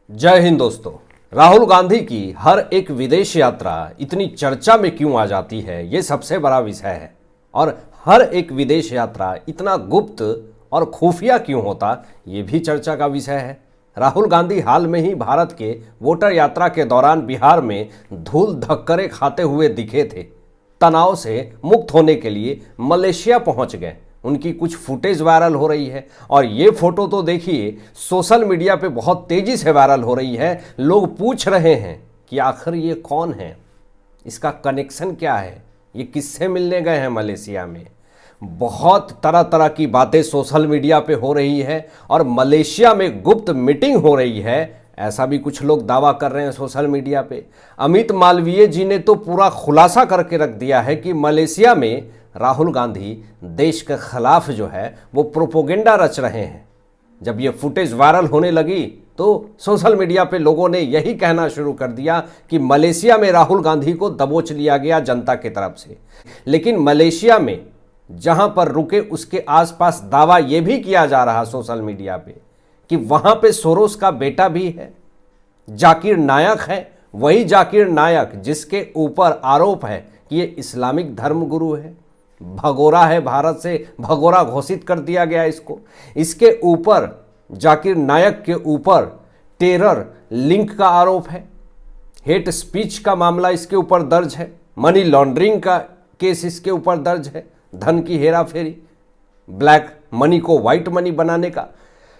जय हिंद दोस्तों। राहुल गांधी की हर एक विदेश यात्रा इतनी चर्चा में क्यों आ जाती है, ये सबसे बड़ा विषय है। और हर एक विदेश यात्रा इतना गुप्त और खुफिया क्यों होता, ये भी चर्चा का विषय है। राहुल गांधी हाल में ही भारत के वोटर यात्रा के दौरान बिहार में धूल धक्करे खाते हुए दिखे थे। तनाव से मुक्त होने के लिए मलेशिया पहुंच गए। उनकी कुछ फुटेज वायरल हो रही है और ये फोटो तो देखिए सोशल मीडिया पे बहुत तेजी से वायरल हो रही है। लोग पूछ रहे हैं कि आखिर ये कौन है, इसका कनेक्शन क्या है, ये किससे मिलने गए हैं मलेशिया में। बहुत तरह तरह की बातें सोशल मीडिया पे हो रही है और मलेशिया में गुप्त मीटिंग हो रही है, ऐसा भी कुछ लोग दावा कर रहे हैं सोशल मीडिया पे। अमित मालवीय जी ने तो पूरा खुलासा करके रख दिया है कि मलेशिया में राहुल गांधी देश के खिलाफ जो है वो प्रोपोगेंडा रच रहे हैं। जब ये फुटेज वायरल होने लगी तो सोशल मीडिया पे लोगों ने यही कहना शुरू कर दिया कि मलेशिया में राहुल गांधी को दबोच लिया गया जनता की तरफ से। लेकिन मलेशिया में जहां पर रुके उसके आसपास दावा यह भी किया जा रहा सोशल मीडिया पे कि वहां पे सोरोस का बेटा भी है, जाकिर नायक है। वही जाकिर नायक जिसके ऊपर आरोप है कि ये इस्लामिक धर्मगुरु है, भगोरा है, भारत से भगोरा घोषित कर दिया गया इसको। इसके ऊपर जाकिर नायक के ऊपर टेरर लिंक का आरोप है, हेट स्पीच का मामला इसके ऊपर दर्ज है, मनी लॉन्ड्रिंग का केस इसके ऊपर दर्ज है, धन की हेरा फेरी, ब्लैक मनी को व्हाइट मनी बनाने का।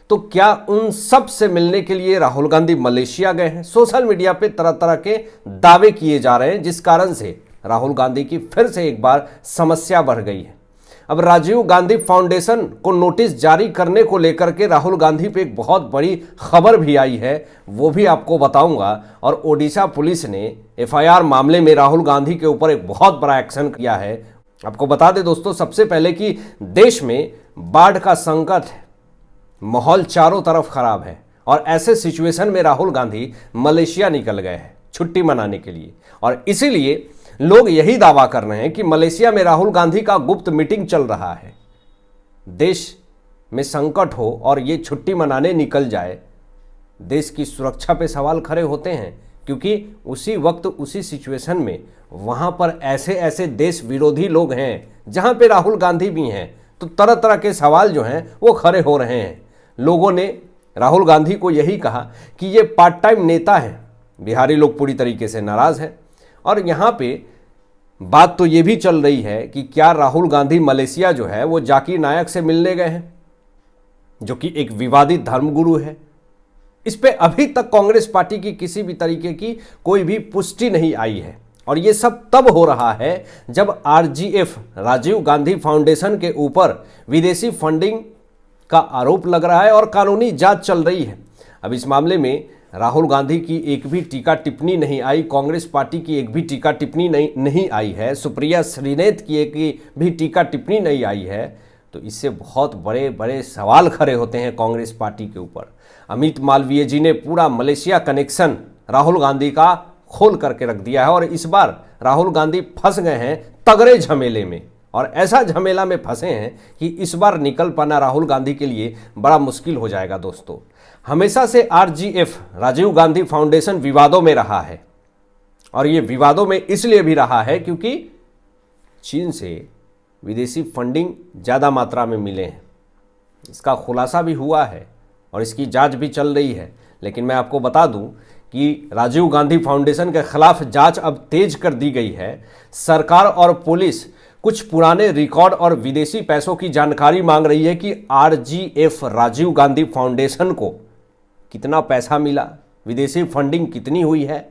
तो क्या उन सब से मिलने के लिए राहुल गांधी मलेशिया गए हैं? सोशल मीडिया पे तरह तरह के दावे किए जा रहे हैं, जिस कारण से राहुल गांधी की फिर से एक बार समस्या बढ़ गई है। अब राजीव गांधी फाउंडेशन को नोटिस जारी करने को लेकर के राहुल गांधी पे एक बहुत बड़ी खबर भी आई है, वो भी आपको बताऊंगा। और ओडिशा पुलिस ने एफआईआर मामले में राहुल गांधी के ऊपर एक बहुत बड़ा एक्शन किया है। आपको बता दें दोस्तों, सबसे पहले कि देश में बाढ़ का संकट है, माहौल चारों तरफ खराब है और ऐसे सिचुएशन में राहुल गांधी मलेशिया निकल गए हैं छुट्टी मनाने के लिए। और इसीलिए लोग यही दावा कर रहे हैं कि मलेशिया में राहुल गांधी का गुप्त मीटिंग चल रहा है। देश में संकट हो और ये छुट्टी मनाने निकल जाए, देश की सुरक्षा पे सवाल खड़े होते हैं, क्योंकि उसी वक्त उसी सिचुएशन में वहां पर ऐसे ऐसे देश विरोधी लोग हैं जहां पे राहुल गांधी भी हैं। तो तरह तरह के सवाल जो हैं वो खड़े हो रहे हैं। लोगों ने राहुल गांधी को यही कहा कि ये पार्ट टाइम नेता हैं। बिहारी लोग पूरी तरीके से नाराज हैं। और यहाँ पे बात तो ये भी चल रही है कि क्या राहुल गांधी मलेशिया जो है वो जाकिर नायक से मिलने गए हैं, जो कि एक विवादित धर्मगुरु है। इस पे अभी तक कांग्रेस पार्टी की किसी भी तरीके की कोई भी पुष्टि नहीं आई है। और ये सब तब हो रहा है जब आरजीएफ राजीव गांधी फाउंडेशन के ऊपर विदेशी फंडिंग का आरोप लग रहा है और कानूनी जांच चल रही है। अब इस मामले में राहुल गांधी की एक भी टीका टिप्पणी नहीं आई, कांग्रेस पार्टी की एक भी टीका टिप्पणी नहीं आई है, सुप्रिया श्रीनेत की एक भी टीका टिप्पणी नहीं आई है। तो इससे बहुत बड़े बड़े सवाल खड़े होते हैं कांग्रेस पार्टी के ऊपर। अमित मालवीय जी ने पूरा मलेशिया कनेक्शन राहुल गांधी का खोल करके रख दिया है और इस बार राहुल गांधी फंस गए हैं तगड़े झमेले में। और ऐसा झमेला में फंसे हैं कि इस बार निकल पाना राहुल गांधी के लिए बड़ा मुश्किल हो जाएगा दोस्तों। हमेशा से आरजीएफ राजीव गांधी फाउंडेशन विवादों में रहा है और ये विवादों में इसलिए भी रहा है क्योंकि चीन से विदेशी फंडिंग ज़्यादा मात्रा में मिले हैं। इसका खुलासा भी हुआ है और इसकी जांच भी चल रही है। लेकिन मैं आपको बता दूं कि राजीव गांधी फाउंडेशन के खिलाफ जांच अब तेज कर दी गई है। सरकार और पुलिस कुछ पुराने रिकॉर्ड और विदेशी पैसों की जानकारी मांग रही है कि आरजीएफ राजीव गांधी फाउंडेशन को कितना पैसा मिला, विदेशी फंडिंग कितनी हुई है।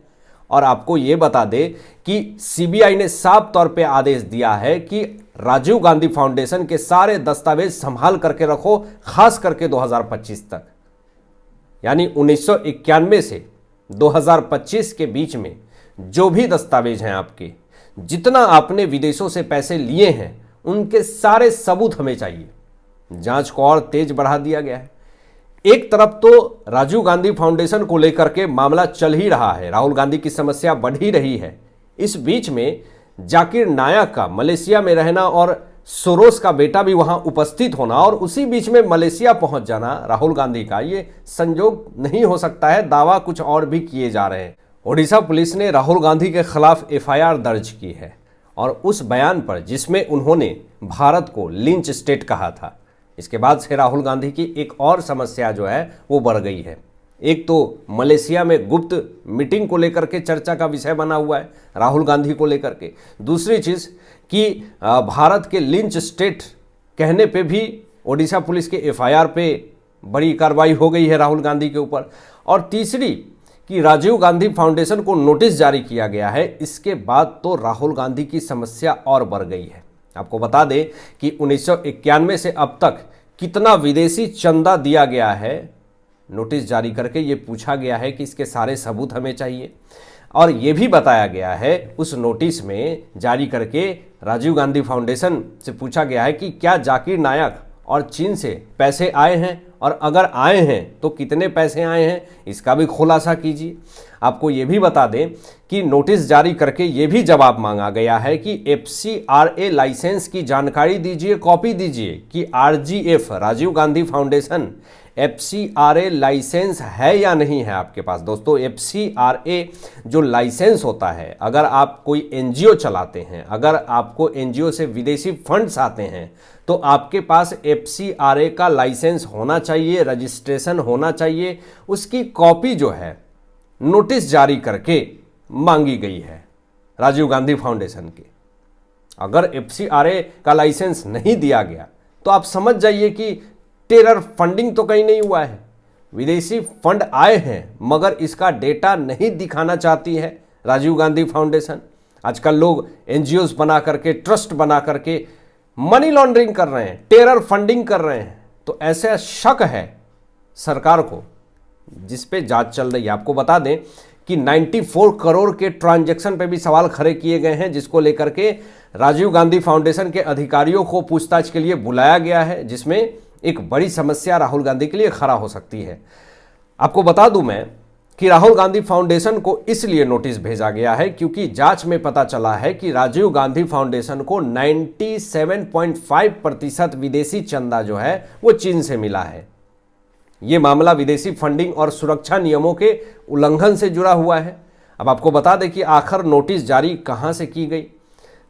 और आपको ये बता दे कि सीबीआई ने साफ तौर पे आदेश दिया है कि राजीव गांधी फाउंडेशन के सारे दस्तावेज संभाल करके रखो, खास करके 2025 तक, यानी 1991 से 2025 के बीच में जो भी दस्तावेज हैं आपके, जितना आपने विदेशों से पैसे लिए हैं, उनके सारे सबूत हमें चाहिए। जांच को और तेज बढ़ा दिया गया है। एक तरफ तो राजीव गांधी फाउंडेशन को लेकर के मामला चल ही रहा है, राहुल गांधी की समस्या बढ़ ही रही है। इस बीच में जाकिर नायक का मलेशिया में रहना और सोरोस का बेटा भी वहां उपस्थित होना और उसी बीच में मलेशिया पहुंच जाना राहुल गांधी का, ये संजोग नहीं हो सकता है। दावा कुछ और भी किए जा रहे हैं। ओडिशा पुलिस ने राहुल गांधी के खिलाफ एफआईआर दर्ज की है और उस बयान पर जिसमें उन्होंने भारत को लिंच स्टेट कहा था, इसके बाद से राहुल गांधी की एक और समस्या जो है वो बढ़ गई है। एक तो मलेशिया में गुप्त मीटिंग को लेकर के चर्चा का विषय बना हुआ है राहुल गांधी को लेकर के। दूसरी चीज़ कि भारत के लिंच स्टेट कहने पे भी ओडिशा पुलिस के एफआईआर पे बड़ी कार्रवाई हो गई है राहुल गांधी के ऊपर। और तीसरी कि राजीव गांधी फाउंडेशन को नोटिस जारी किया गया है। इसके बाद तो राहुल गांधी की समस्या और बढ़ गई है। आपको बता दें कि 1991 से अब तक कितना विदेशी चंदा दिया गया है, नोटिस जारी करके ये पूछा गया है कि इसके सारे सबूत हमें चाहिए। और ये भी बताया गया है उस नोटिस में जारी करके राजीव गांधी फाउंडेशन से पूछा गया है कि क्या जाकिर नायक और चीन से पैसे आए हैं, और अगर आए हैं तो कितने पैसे आए हैं, इसका भी खुलासा कीजिए। आपको ये भी बता दें कि नोटिस जारी करके ये भी जवाब मांगा गया है कि FCRA लाइसेंस की जानकारी दीजिए, कॉपी दीजिए कि RGF Rajiv Gandhi foundation FCRA license है या नहीं है आपके पास। दोस्तों, FCRA जो लाइसेंस होता है, अगर आप कोई NGO चलाते हैं, अगर आपको NGO से विदेशी फंड्स आते हैं, तो आपके पास FCRA का लाइसेंस होना चाहिए, रजिस्ट्रेशन होना चाहिए। उसकी कॉपी जो है नोटिस जारी करके मांगी गई है राजीव गांधी फाउंडेशन की। अगर FCRA का लाइसेंस नहीं दिया गया तो आप समझ जाइए कि टेरर फंडिंग तो कहीं नहीं हुआ है। विदेशी फंड आए हैं मगर इसका डेटा नहीं दिखाना चाहती है राजीव गांधी फाउंडेशन। आजकल लोग NGOs बना करके, ट्रस्ट बना करके मनी लॉन्ड्रिंग कर रहे हैं, टेरर फंडिंग कर रहे हैं। तो ऐसा शक है सरकार को जिस पे जांच चल रही है। आपको बता दें कि 94 करोड़ के ट्रांजैक्शन पे भी सवाल खड़े किए गए हैं, जिसको लेकर के राजीव गांधी फाउंडेशन के अधिकारियों को पूछताछ के लिए बुलाया गया है, जिसमें एक बड़ी समस्या राहुल गांधी के लिए खड़ा हो सकती है। आपको बता दूं मैं कि राहुल गांधी फाउंडेशन को इसलिए नोटिस भेजा गया है क्योंकि जांच में पता चला है कि राजीव गांधी फाउंडेशन को 97.5% विदेशी चंदा जो है वो चीन से मिला है। ये मामला विदेशी फंडिंग और सुरक्षा नियमों के उल्लंघन से जुड़ा हुआ है। अब आपको बता दें कि आखिर नोटिस जारी कहां से की गई।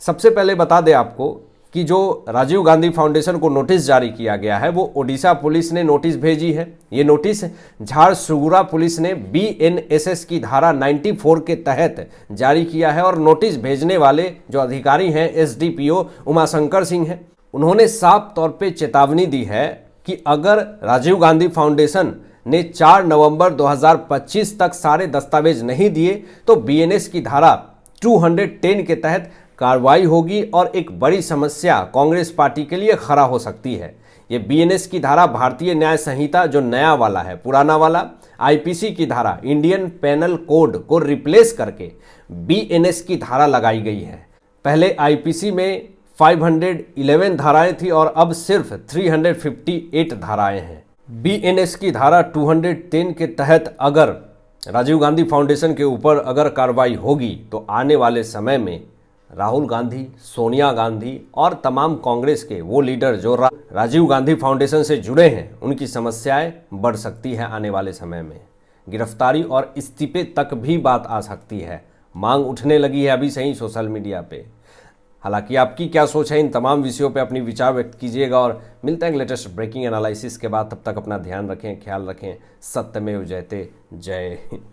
सबसे पहले बता दें आपको कि जो राजीव गांधी फाउंडेशन को नोटिस जारी किया गया है वो ओडिशा पुलिस ने नोटिस भेजी है। ये नोटिस झारसुगुड़ा पुलिस ने BNSS की धारा 94 के तहत जारी किया है और नोटिस भेजने वाले जो अधिकारी हैं SDPO उमाशंकर सिंह हैं। उन्होंने साफ तौर पे चेतावनी दी है कि अगर राजीव गांधी फाउंडेशन ने 4 नवंबर 2025 तक सारे दस्तावेज नहीं दिए तो BNS की धारा 210 के तहत कार्रवाई होगी और एक बड़ी समस्या कांग्रेस पार्टी के लिए खड़ा हो सकती है। ये BNS की धारा भारतीय न्याय संहिता जो नया वाला है, पुराना वाला IPC की धारा इंडियन पेनल कोड को रिप्लेस करके BNS की धारा लगाई गई है। पहले IPC में 511 धाराएं थी और अब सिर्फ 358 धाराएं हैं। BNS की धारा 210 के तहत अगर राजीव गांधी फाउंडेशन के ऊपर अगर कार्रवाई होगी तो आने वाले समय में राहुल गांधी, सोनिया गांधी और तमाम कांग्रेस के वो लीडर जो राजीव गांधी फाउंडेशन से जुड़े हैं उनकी समस्याएं बढ़ सकती है। आने वाले समय में गिरफ्तारी और इस्तीफे तक भी बात आ सकती है। मांग उठने लगी है अभी से ही सोशल मीडिया पे। हालांकि आपकी क्या सोच है इन तमाम विषयों पे अपनी विचार व्यक्त कीजिएगा और मिलते हैं लेटेस्ट ब्रेकिंग एनालिसिस के बाद। तब तक अपना ध्यान रखें, ख्याल रखें। सत्यमेव जयते। जय हिंद।